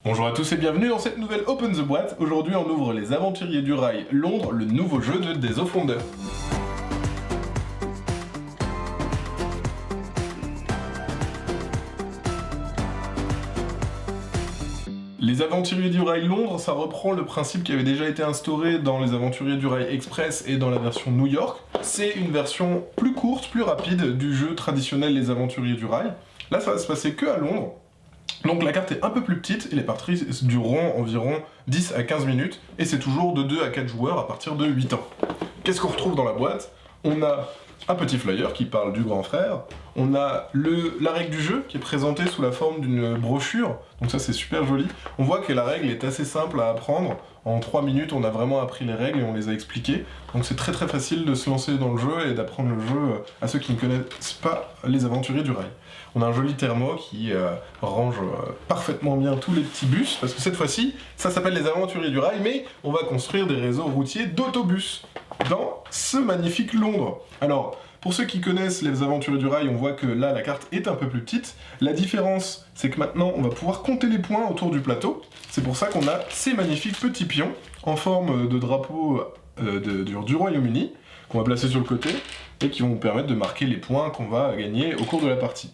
Bonjour à tous et bienvenue dans cette nouvelle Open the Boîte. Aujourd'hui on ouvre Les Aventuriers du Rail Londres, le nouveau jeu de Days of Wonder. Les Aventuriers du Rail Londres, ça reprend le principe qui avait déjà été instauré dans Les Aventuriers du Rail Express et dans la version New York. C'est une version plus courte, plus rapide du jeu traditionnel Les Aventuriers du Rail. Là ça va se passer que à Londres. Donc la carte est un peu plus petite et les parties dureront environ 10 à 15 minutes et c'est toujours de 2 à 4 joueurs à partir de 8 ans. Qu'est-ce qu'on retrouve dans la boîte? On a un petit flyer qui parle du grand frère, on a la règle du jeu qui est présentée sous la forme d'une brochure, donc ça c'est super joli. On voit que la règle est assez simple à apprendre, en 3 minutes on a vraiment appris les règles et on les a expliquées, donc c'est très facile de se lancer dans le jeu et d'apprendre le jeu à ceux qui ne connaissent pas les Aventuriers du Rail. On a un joli thermo qui range parfaitement bien tous les petits bus, parce que cette fois-ci, ça s'appelle les Aventuriers du Rail, mais on va construire des réseaux routiers d'autobus dans ce magnifique Londres. Alors, pour ceux qui connaissent les Aventuriers du Rail, on voit que là, la carte est un peu plus petite. La différence, c'est que maintenant, on va pouvoir compter les points autour du plateau. C'est pour ça qu'on a ces magnifiques petits pions en forme de drapeau du Royaume-Uni, qu'on va placer sur le côté, et qui vont nous permettre de marquer les points qu'on va gagner au cours de la partie.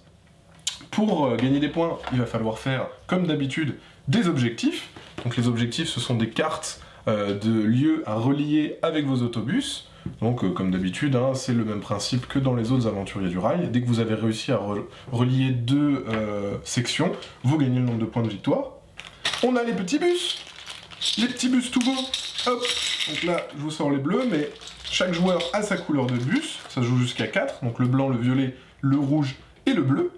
Pour gagner des points, il va falloir faire, comme d'habitude, des objectifs. Donc les objectifs, ce sont des cartes de lieux à relier avec vos autobus. Donc comme d'habitude, hein, c'est le même principe que dans les autres Aventuriers du Rail. Dès que vous avez réussi à relier deux sections, vous gagnez le nombre de points de victoire. On a les petits bus tout beaux. Hop. Donc là, je vous sors les bleus, mais chaque joueur a sa couleur de bus. Ça se joue jusqu'à 4, donc le blanc, le violet, le rouge et le bleu.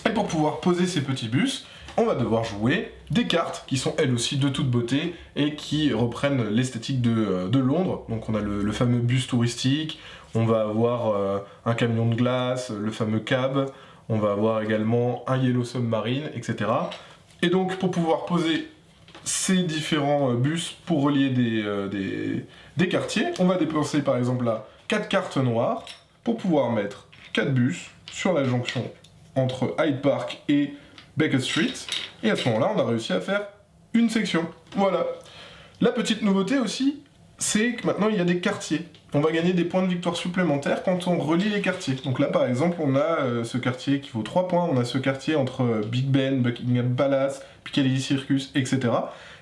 Et pour pouvoir poser ces petits bus, on va devoir jouer des cartes qui sont elles aussi de toute beauté et qui reprennent l'esthétique de Londres. Donc on a le fameux bus touristique, on va avoir un camion de glace, le fameux cab, on va avoir également un Yellow Submarine, etc. Et donc pour pouvoir poser ces différents bus pour relier des quartiers, on va dépenser par exemple là 4 cartes noires pour pouvoir mettre 4 bus sur la jonction entre Hyde Park et Baker Street, et à ce moment-là, on a réussi à faire une section. Voilà. La petite nouveauté aussi, c'est que maintenant il y a des quartiers. On va gagner des points de victoire supplémentaires quand on relie les quartiers. Donc là, par exemple, on a ce quartier qui vaut 3 points, on a ce quartier entre Big Ben, Buckingham Palace, Piccadilly Circus, etc.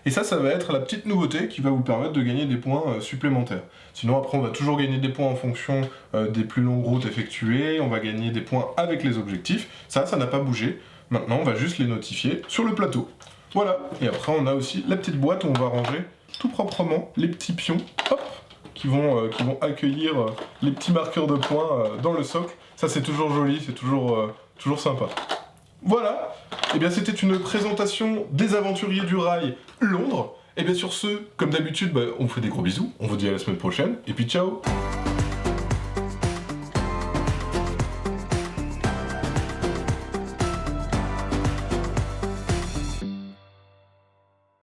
Et ça va être la petite nouveauté qui va vous permettre de gagner des points supplémentaires. Sinon, après, on va toujours gagner des points en fonction des plus longues routes effectuées, on va gagner des points avec les objectifs. Ça n'a pas bougé. Maintenant, on va juste les notifier sur le plateau. Voilà. Et après, on a aussi la petite boîte où on va ranger tout proprement les petits pions, hop, qui vont accueillir les petits marqueurs de points dans le socle. Ça, c'est toujours joli, c'est toujours sympa. Voilà. Et bien, c'était une présentation des Aventuriers du Rail Londres. Et bien sur ce, comme d'habitude, on vous fait des gros bisous, on vous dit à la semaine prochaine, et puis ciao!